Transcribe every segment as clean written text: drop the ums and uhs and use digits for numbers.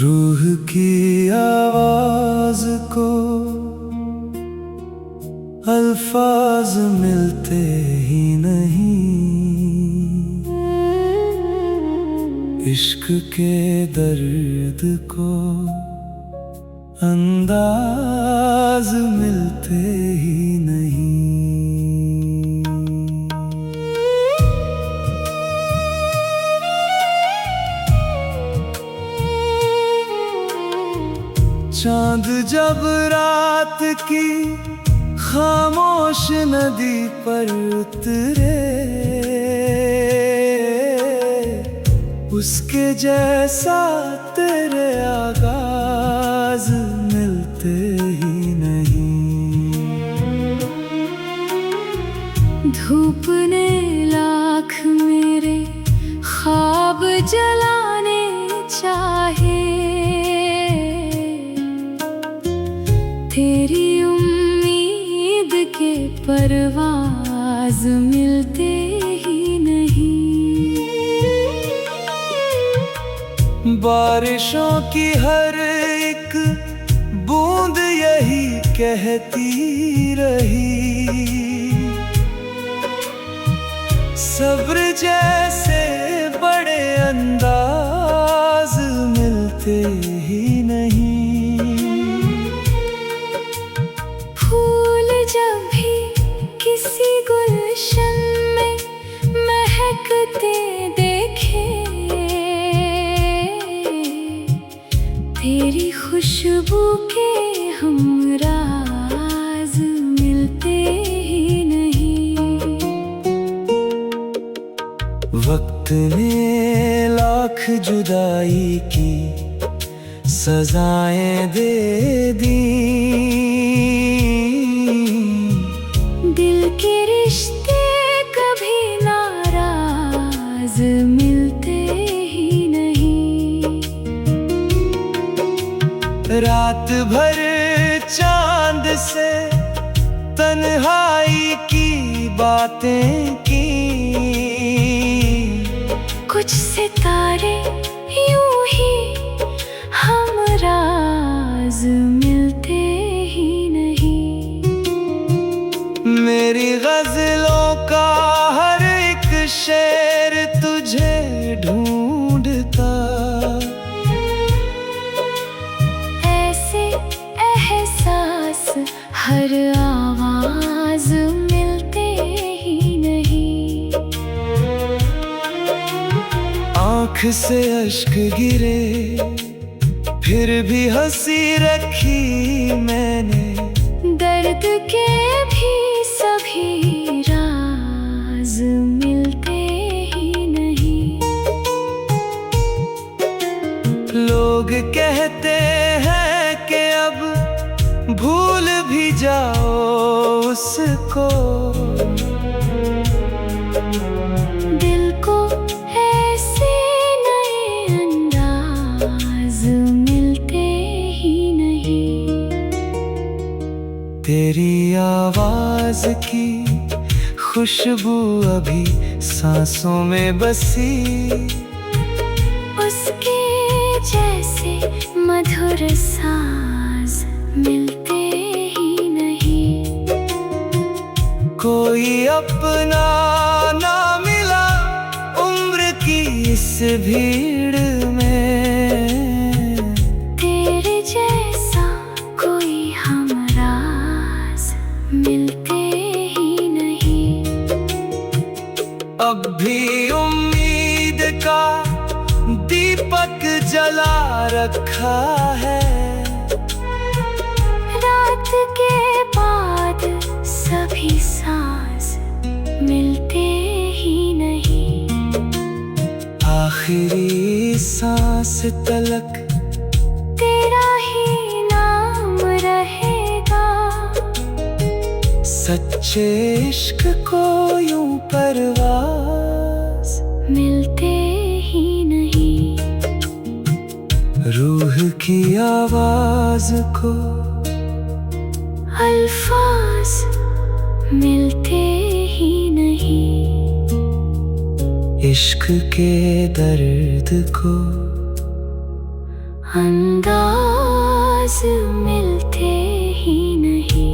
रूह की आवाज को अल्फाज मिलते ही नहीं, इश्क के दर्द को अंदाज मिलते ही नहीं। चांद जब रात की खामोश नदी पर उतरे, उसके जैसा तेरे आगाज मिलते ही नहीं। धूप ने लाख मेरे ख्वाब जलाने चाहे, तेरी उम्मीद के परवाज मिलते ही नहीं। बारिशों की हर एक बूंद यही कहती रही, सब्र जैसे बड़े अंदाज मिलते ही नहीं। फूल जब भी किसी गुलशन में महकते देखे, तेरी खुशबू के हमराज मिलते ही नहीं। वक्त ने लाख जुदाई की सजाएं दे दी, दिल के रिश्ते कभी नाराज मिलते ही नहीं। रात भर चांद से तन्हाई की बातें की, कुछ सितारे यूं ही हमराज मिलते ही नहीं। मेरी गजलों का हर एक शेर तुझे ढूंढता, ऐसे एहसास हर आवाज मिलते ही नहीं। आँख से अश्क गिरे फिर भी हंसी रखी मैंने, दर्द के भी सभी राज मिलते ही नहीं। लोग कहते हैं कि अब भूल भी जाओ उसको, दिल को ऐसे नए अंदाज मिलते ही नहीं। तेरी आवाज की खुशबू अभी सांसों में बसी, उसके जैसे मधुर साज मिलते ही नहीं। कोई अपना ना मिला उम्र की इस भीड़ में, तेरे जैसा कोई हमराज मिलते ही नहीं। अब भी उम्मीद का दीपक जला रखा है, रात के बाद सभी सांस मिलते ही नहीं। आखिरी सांस तलक तेरा ही नाम रहेगा, सच्चे इश्क को यूं परवाज मिलते ही नहीं। रूह की आवाज को अल्फाज मिलते ही नहीं, इश्क के दर्द को अंदाज मिलते ही नहीं।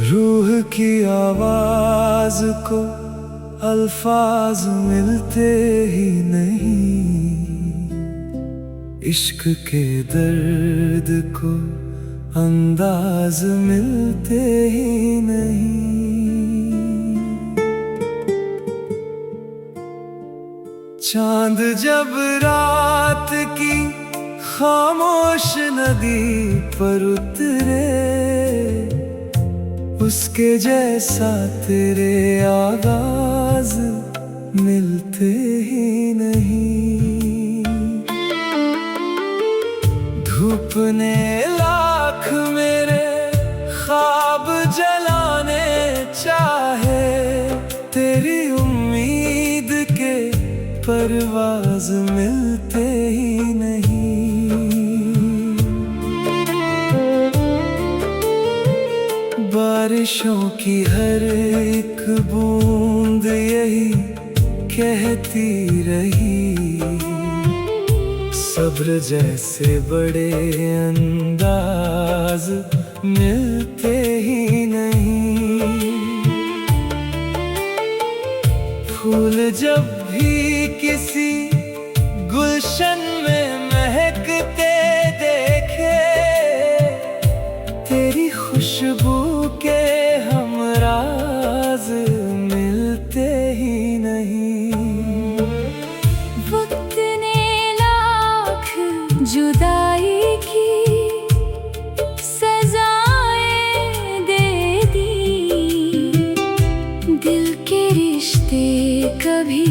रूह की आवाज को अल्फाज मिलते ही नहीं, इश्क के दर्द को अंदाज मिलते ही नहीं। चांद जब रात की खामोश नदी पर उतरे, उसके जैसा तेरे आगाज मिलते ही नहीं। धूप ने लाख मेरे ख्वाब जलाने चाहे, तेरी उम्मीद के परवाज मिलते ही नहीं। बारिशों की हर एक बूंद यही कहती रही, सब्र जैसे बड़े अंदाज मिलते ही नहीं। फूल जब भी किसी गुलशन में महकते देखे, तेरी खुशबू के हमराज मिलते ही नहीं। वक्त ने लाख जुदाई की सजाएं दे दी, दिल के रिश्ते कभी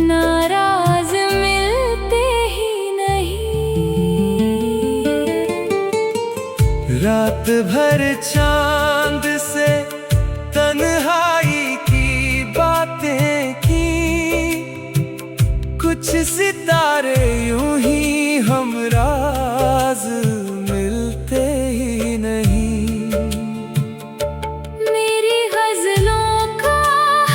नाराज मिलते ही नहीं। रात भर चांद से तन्हाई की बातें की, कुछ सितारे यूं ही हमराज मिलते ही नहीं। मेरी गजलों का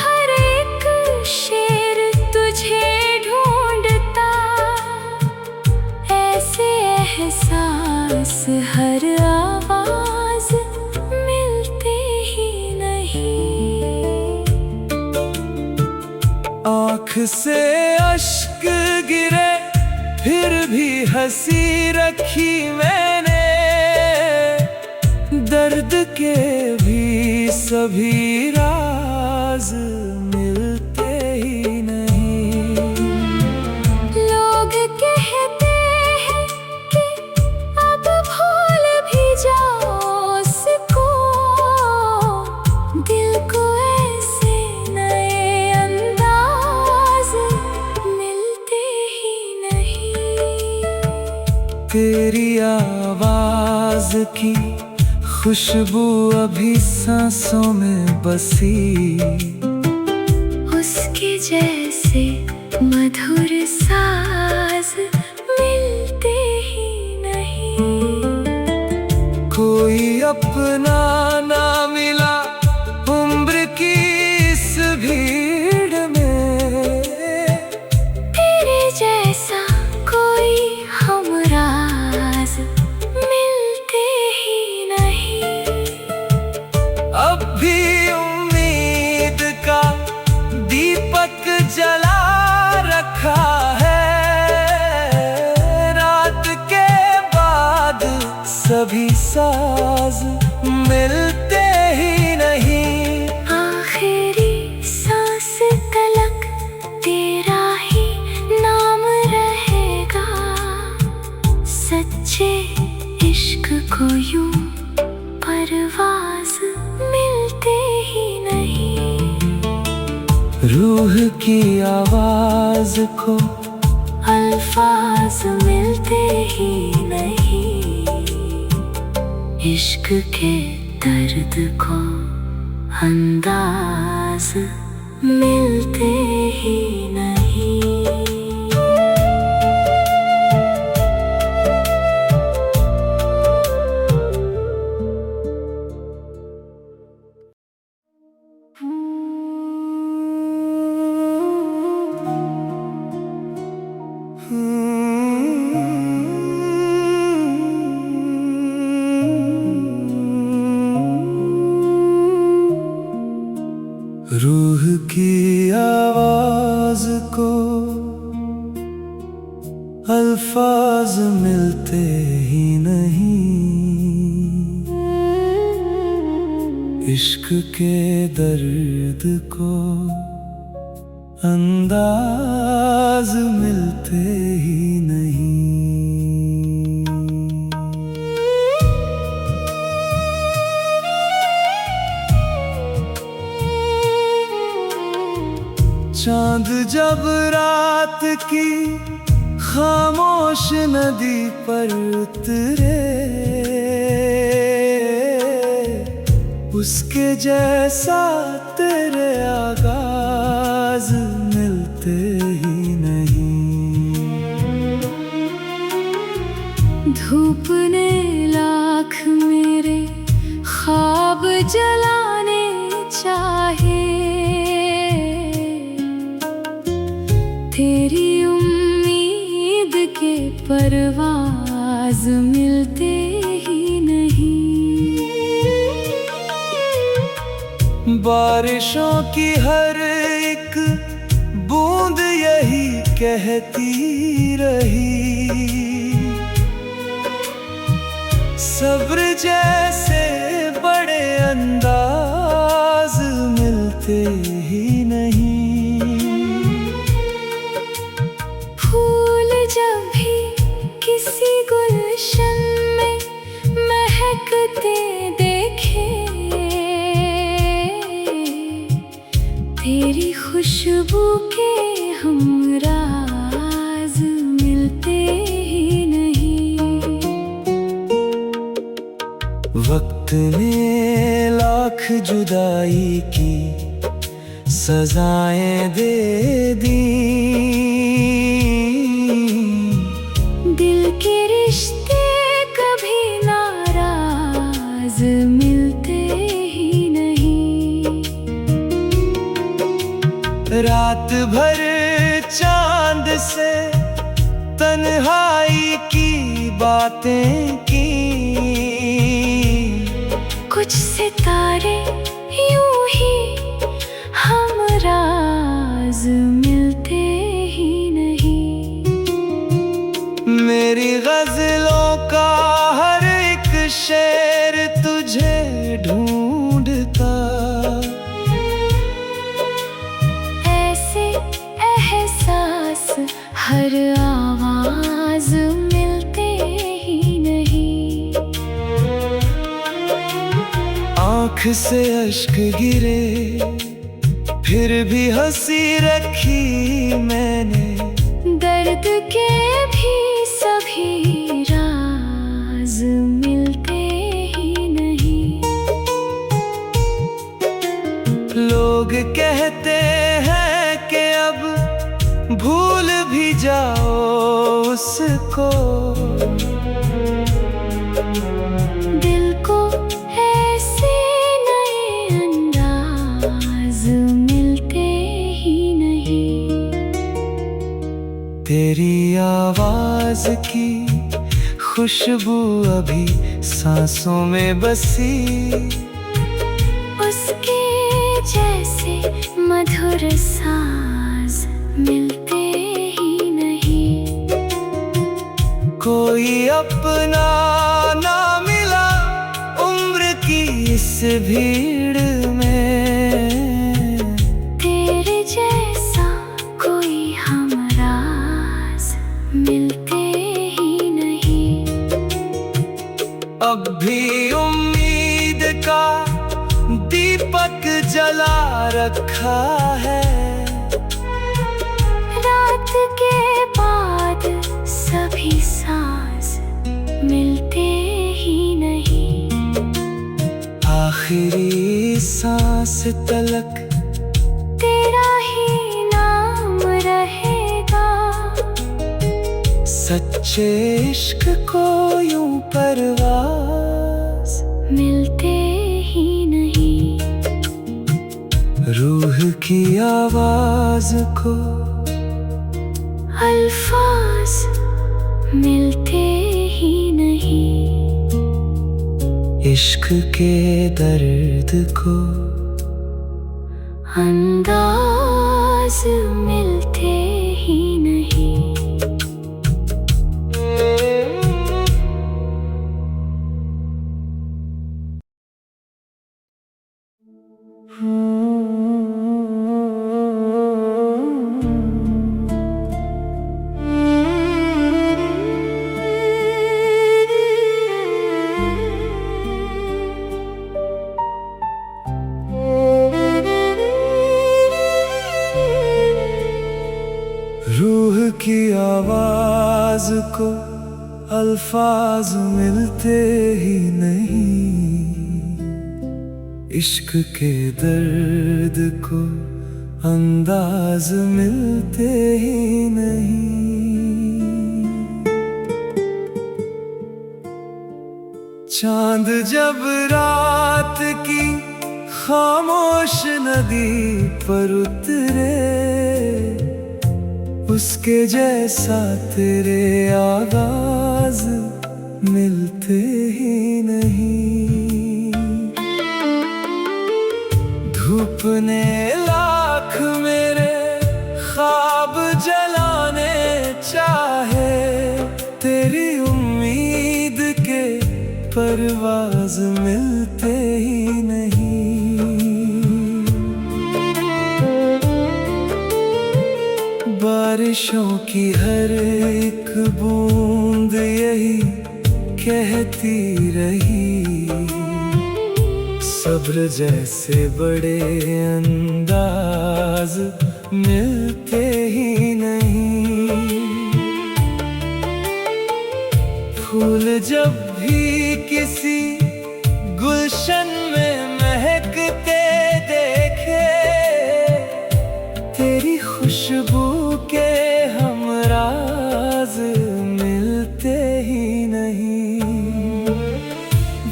हर एक शेर तुझे ढूंढता, ऐसे एहसास हर आवाज मिलते ही नहीं। आँख से अश्क गिरे फिर भी हंसी रखी मैंने, दर्द के भी सभी राज मिलते ही नहीं। लोग कहते हैं कि अब भूल भी जाओ उसको, दिल को ऐसे नए अंदाज मिलते ही नहीं। तेरी आवाज की खुशबू अभी सांसों में बसी, उसके जैसे मधुर साज मिलते ही नहीं। कोई अपना ना मिला उम्र की इस भीड़ में, तेरे जैसा कोई हमराज मिलते ही नहीं। अब भी उम्मीद का दीपक जला रखा है, रात के बाद सभी साज मिलते ही नहीं। आखिरी सांस तलक तेरा ही नाम रहेगा, सच्चे इश्क को यूं परवाज़ मिलते ही नहीं। रूह की आवाज को अल्फाज मिलते ही नहीं। इश्क के दर्द को अंदाज मिलते ही नहीं। रूह की आवाज को अल्फाज मिलते ही नहीं। इश्क के दर्द को अंदाज मिलते ही नहीं। चांद जब रात की खामोश नदी पर उतरे, उसके जैसा तेरे आगाज मिलते ही नहीं। धूप ने लाख मेरे ख्वाब जलाने चाहे, तेरी उम्मीद के परवाज़ मिलते ही नहीं। बारिशों की हर एक बूंद यही कहती रही, सब्र जैसे बड़े अंदाज मिलते ही नहीं। फूल जब भी किसी गुलशन में महकते देखे, तेरी खुशबू के हमराज मिलते ही नहीं। वक्त ने लाख जुदाई की सजाएं दे दी, दिल के रिश्ते कभी नाराज मिलते ही नहीं। रात भर चांद से तन्हाई की बातें की, कुछ सितारे यूं ही हमराज मिलते ही नहीं। मेरी गजलों का हर एक शेर तुझे ढूंढता, ऐसे एहसास हर आवाज मिलते ही नहीं। आँख से अश्क गिरे फिर भी हंसी रखी मैंने, दर्द के भी सभी राज मिलते ही नहीं। लोग कहते हैं कि अब भूल भी जाओ उसको, दिल को ऐसे नए अंदाज मिलते ही नहीं। तेरी आवाज की खुशबू अभी सांसों में बसी, उसके जैसे मधुर साज मिलते ही नहीं। कोई अपना ना मिला उम्र की इस भीड़ में, तेरे जैसा कोई हमराज मिलते ही नहीं। अब भी उम्मीद का दीपक जला रखा है। रात के बाद सभी सांस मिलते ही नहीं। आखिरी सांस तलक तेरा ही नाम रहेगा। सच्चे इश्क को यूं परवास मिलते ही नहीं। रूह की आवाज को अल्फाज मिलते ही नहीं। इश्क के दर्द को अंदाज मिलते ही नहीं। रूह की आवाज को अल्फाज मिलते ही नहीं। इश्क के दर्द को अंदाज मिलते ही नहीं। चांद जब रात की खामोश नदी पर उतरे, उसके जैसा तेरे आगाज मिलते ही नहीं। धूप ने लाख मेरे ख्वाब जलाने चाहे, तेरी उम्मीद के परवाज मिलते ही नहीं। बारिशों की हर एक बूंद यही कहती रही, सब्र जैसे बड़े अंदाज मिलते ही नहीं। फूल जब भी किसी गुलशन में महकते देखे, तेरी खुशबू के हमराज मिलते ही नहीं।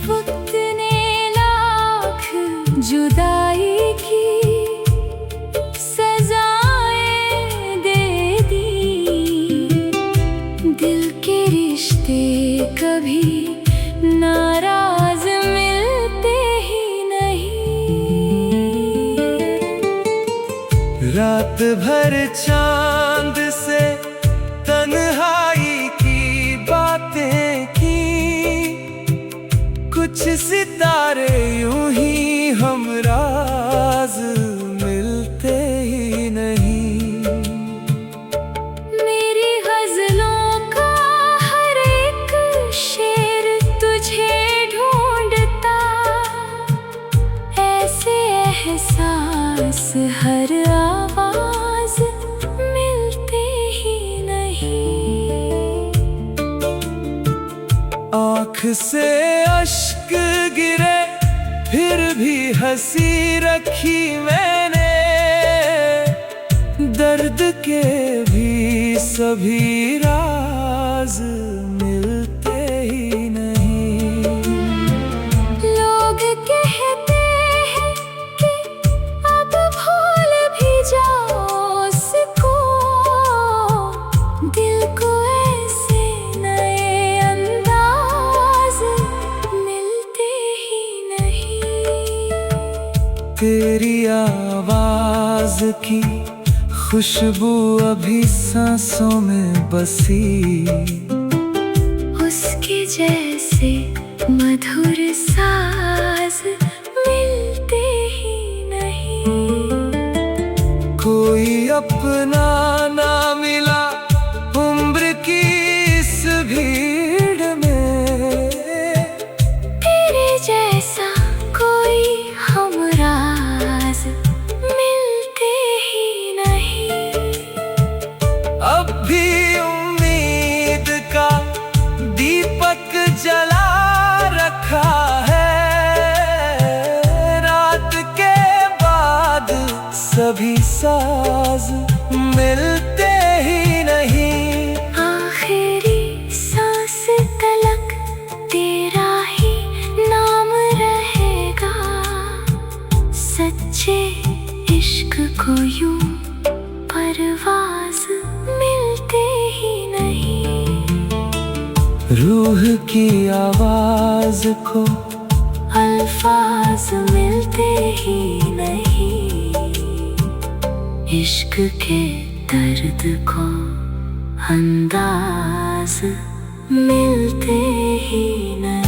वक्त ने लाख जुदाई की सजाएं दे दी। दिल के रिश्ते कभी नाराज मिलते ही नहीं। रात भर चांद से तन्हाई की बातें की, कुछ सितारे यूं ही हमराज मिलते ही नहीं। मेरी गजलों का हर एक शेर तुझे ढूंढता, ऐसे एहसास हर आवाज मिलते ही नहीं। आँख से अश्क गिरे फिर भी हंसी रखी मैंने, दर्द के भी सभी राज मिलते ही नहीं। लोग कहते हैं कि अब भूल भी जाओ उसको, दिल को ऐसे नए अंदाज मिलते ही नहीं। तेरी आवाज की खुशबू अभी सांसों में बसी, उसके जैसे मधुर साज मिलते ही नहीं। कोई अपना ना मिला उम्र की इस भीड़ में, रूह की आवाज को अल्फाज मिलते ही नहीं, इश्क के दर्द को अंदाज मिलते ही नहीं।